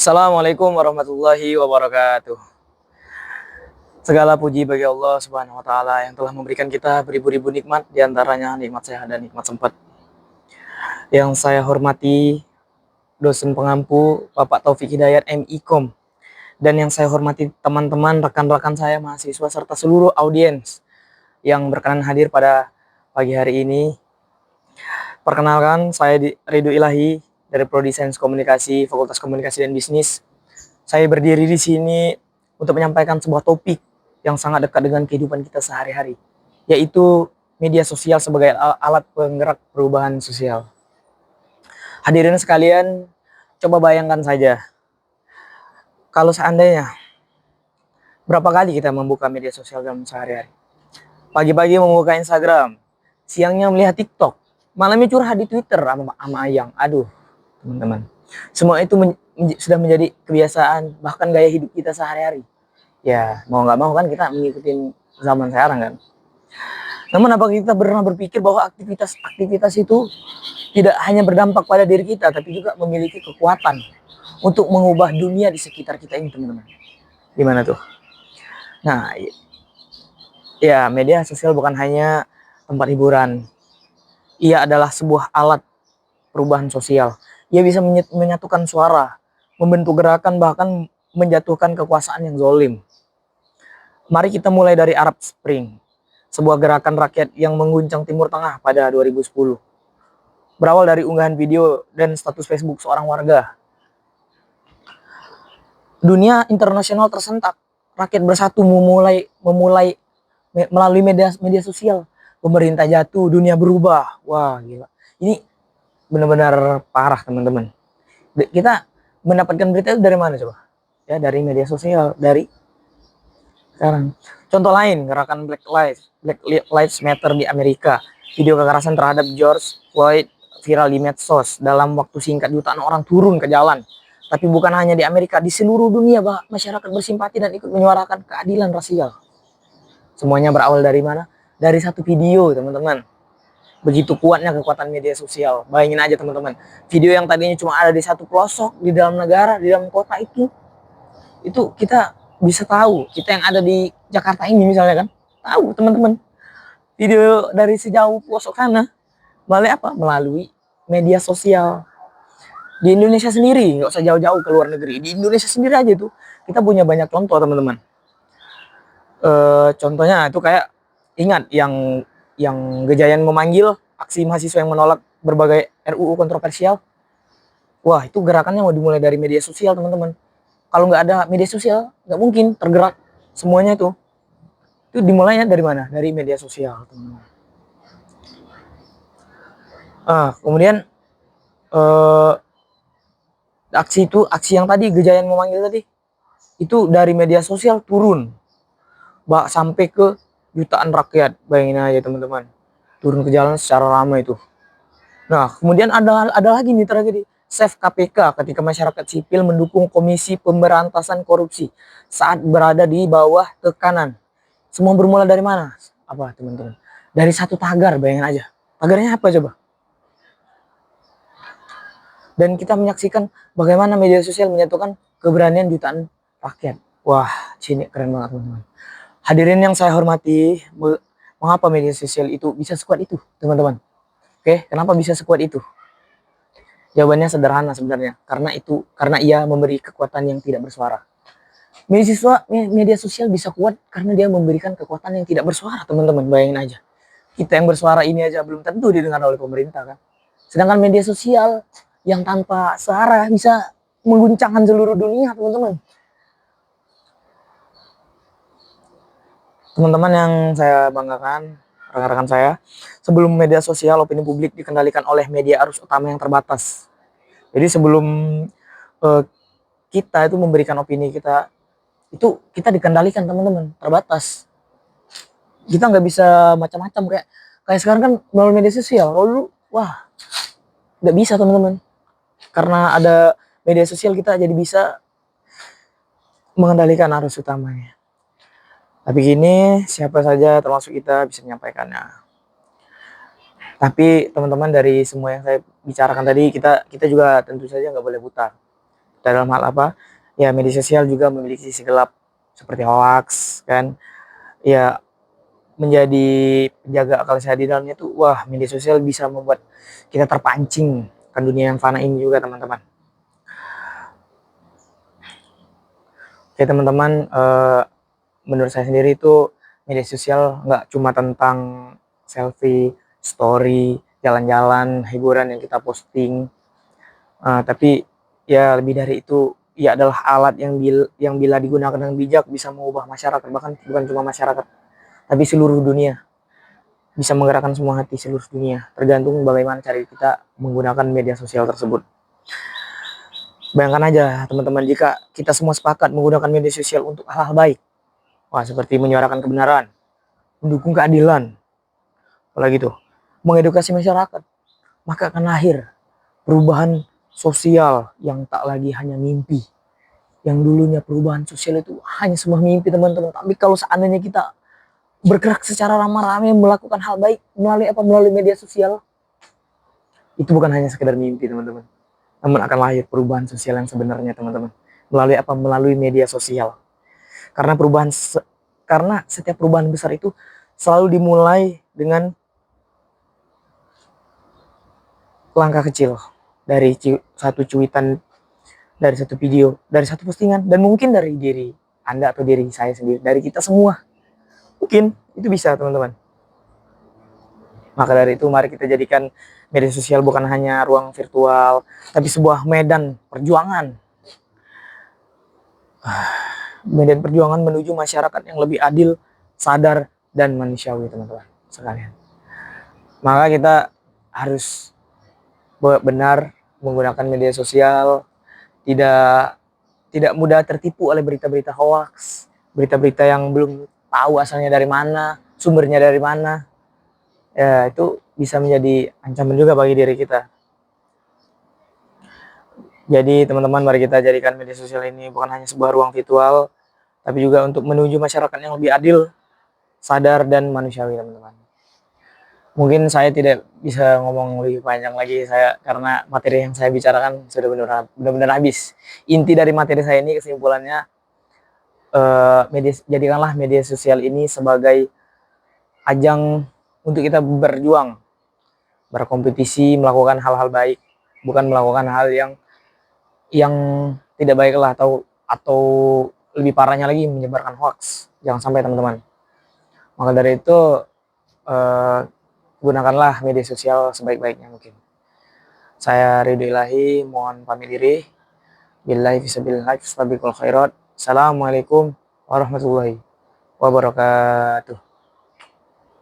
Assalamualaikum warahmatullahi wabarakatuh. Segala puji bagi Allah Subhanahu wa taala yang telah memberikan kita beribu-ribu nikmat, di antaranya nikmat sehat dan nikmat sempat. Yang saya hormati dosen pengampu Bapak Taufik Hidayat MIKOM, dan yang saya hormati teman-teman rekan-rekan saya mahasiswa serta seluruh audiens yang berkenan hadir pada pagi hari ini. Perkenalkan, saya Ridho Ilahi dari Prodi Sains Komunikasi, Fakultas Komunikasi dan Bisnis. Saya berdiri di sini untuk menyampaikan sebuah topik yang sangat dekat dengan kehidupan kita sehari-hari, yaitu media sosial sebagai alat penggerak perubahan sosial. Hadirin sekalian, coba bayangkan saja, kalau seandainya berapa kali kita membuka media sosial dalam sehari-hari. Pagi-pagi membuka Instagram, siangnya melihat TikTok, malamnya curhat di Twitter sama Ayang. Aduh, teman-teman. Semua itu sudah menjadi kebiasaan, bahkan gaya hidup kita sehari-hari. Ya, mau nggak mau kan kita mengikuti zaman sekarang kan. Namun apakah kita pernah berpikir bahwa aktivitas itu tidak hanya berdampak pada diri kita, tapi juga memiliki kekuatan untuk mengubah dunia di sekitar kita ini, teman-teman. Gimana tuh? Nah, ya, media sosial bukan hanya tempat hiburan. Ia adalah sebuah alat perubahan sosial. Ia bisa menyatukan suara, membentuk gerakan, bahkan menjatuhkan kekuasaan yang zolim. Mari kita mulai dari Arab Spring, sebuah gerakan rakyat yang mengguncang Timur Tengah pada 2010. Berawal dari unggahan video dan status Facebook seorang warga. Dunia internasional tersentak, rakyat bersatu memulai melalui media sosial. Pemerintah jatuh, dunia berubah. Wah, gila. Ini benar-benar parah, teman-teman. Kita mendapatkan berita itu dari mana coba? Ya, dari media sosial, dari sekarang. Contoh lain, gerakan Black Lives Matter di Amerika. Video kekerasan terhadap George Floyd viral di medsos. Dalam waktu singkat jutaan orang turun ke jalan. Tapi bukan hanya di Amerika, di seluruh dunia masyarakat bersimpati dan ikut menyuarakan keadilan rasial. Semuanya berawal dari mana? Dari satu video, teman-teman. Begitu kuatnya kekuatan media sosial. Bayangin aja, teman-teman. Video yang tadinya cuma ada di satu pelosok di dalam negara, di dalam kota itu kita bisa tahu. Kita yang ada di Jakarta ini misalnya kan, tahu, teman-teman. Video dari sejauh pelosok sana melalui media sosial. Di Indonesia sendiri, nggak usah jauh-jauh ke luar negeri. Di Indonesia sendiri aja tuh kita punya banyak contoh, teman-teman. Contohnya itu kayak ingat yang Gejayan memanggil, aksi mahasiswa yang menolak berbagai RUU kontroversial. Wah, itu gerakannya mau dimulai dari media sosial, teman-teman. Kalau nggak ada media sosial, nggak mungkin tergerak semuanya itu. Itu dimulainya dari mana? Dari media sosial, teman-teman. Kemudian aksi yang tadi Gejayan memanggil tadi, itu dari media sosial turun, sampai ke jutaan rakyat. Bayangin aja, teman-teman, turun ke jalan secara ramai itu. Nah, kemudian ada lagi nih tragedi Save KPK ketika masyarakat sipil mendukung Komisi Pemberantasan Korupsi saat berada di bawah tekanan. Semua bermula dari mana? Apa, teman-teman? Dari satu tagar, bayangin aja. Tagarnya apa coba? Dan kita menyaksikan bagaimana media sosial menyatukan keberanian jutaan rakyat. Wah, sini keren banget, teman-teman. Hadirin yang saya hormati, mengapa media sosial itu bisa sekuat itu, teman-teman? Oke, kenapa bisa sekuat itu? Jawabannya sederhana sebenarnya, karena ia memberi kekuatan yang tidak bersuara. Media sosial bisa kuat karena dia memberikan kekuatan yang tidak bersuara, teman-teman. Bayangin aja, kita yang bersuara ini aja belum tentu didengar oleh pemerintah kan. Sedangkan media sosial yang tanpa suara bisa mengguncangkan seluruh dunia, teman-teman. Teman-teman yang saya banggakan, rekan-rekan saya, sebelum media sosial, opini publik dikendalikan oleh media arus utama yang terbatas. Jadi sebelum kita itu memberikan opini kita, itu kita dikendalikan, teman-teman, terbatas. Kita nggak bisa macam-macam kayak sekarang kan melalui media sosial. Lalu wah, nggak bisa, teman-teman. Karena ada media sosial kita jadi bisa mengendalikan arus utamanya. Tapi gini, siapa saja termasuk kita bisa menyampaikannya. Tapi teman-teman, dari semua yang saya bicarakan tadi, kita juga tentu saja nggak boleh buta. Dalam hal apa? Ya media sosial juga memiliki sisi gelap seperti hoax kan. Ya menjadi penjaga akal sehat di dalamnya tuh, wah media sosial bisa membuat kita terpancing ke dunia yang fana ini juga teman-teman. Oke teman-teman, menurut saya sendiri itu media sosial nggak cuma tentang selfie, story, jalan-jalan, hiburan yang kita posting, tapi ya lebih dari itu, ya adalah alat yang bila digunakan dengan bijak bisa mengubah masyarakat, bahkan bukan cuma masyarakat, tapi seluruh dunia, bisa menggerakkan semua hati seluruh dunia, tergantung bagaimana cara kita menggunakan media sosial tersebut. Bayangkan aja teman-teman, jika kita semua sepakat menggunakan media sosial untuk hal-hal baik, wah seperti menyuarakan kebenaran, mendukung keadilan, apalagi tuh mengedukasi masyarakat, maka akan lahir perubahan sosial yang tak lagi hanya mimpi. Yang dulunya perubahan sosial itu hanya sebuah mimpi teman-teman, tapi kalau seandainya kita bergerak secara ramai-ramai melakukan hal baik melalui apa, melalui media sosial, itu bukan hanya sekedar mimpi teman-teman, namun akan lahir perubahan sosial yang sebenarnya teman-teman. Melalui apa? Melalui media sosial. Karena karena setiap perubahan besar itu selalu dimulai dengan langkah kecil, dari satu cuitan, dari satu video, dari satu postingan, dan mungkin dari diri Anda atau diri saya sendiri, dari kita semua. Mungkin itu bisa teman-teman. Maka dari itu mari kita jadikan media sosial bukan hanya ruang virtual, tapi sebuah medan perjuangan. Medan perjuangan menuju masyarakat yang lebih adil, sadar, dan manusiawi teman-teman sekalian. Maka kita harus benar menggunakan media sosial, tidak tidak mudah tertipu oleh berita-berita hoax, berita-berita yang belum tahu asalnya dari mana, sumbernya dari mana. Ya, itu bisa menjadi ancaman juga bagi diri kita. Jadi teman-teman, mari kita jadikan media sosial ini bukan hanya sebuah ruang virtual, tapi juga untuk menuju masyarakat yang lebih adil, sadar, dan manusiawi teman-teman. Mungkin saya tidak bisa ngomong lebih panjang lagi saya, karena materi yang saya bicarakan sudah benar-benar habis. Inti dari materi saya ini, kesimpulannya, jadikanlah media sosial ini sebagai ajang untuk kita berjuang, berkompetisi, melakukan hal-hal baik, bukan melakukan hal yang tidak baik lah, atau lebih parahnya lagi menyebarkan hoax. Jangan sampai teman-teman. Maka dari itu gunakanlah media sosial sebaik-baiknya mungkin. Saya Ridho Ilahi, mohon pamit diri. Billahi fisabilillah, fastabiqul khairat. Assalamualaikum warahmatullahi wabarakatuh.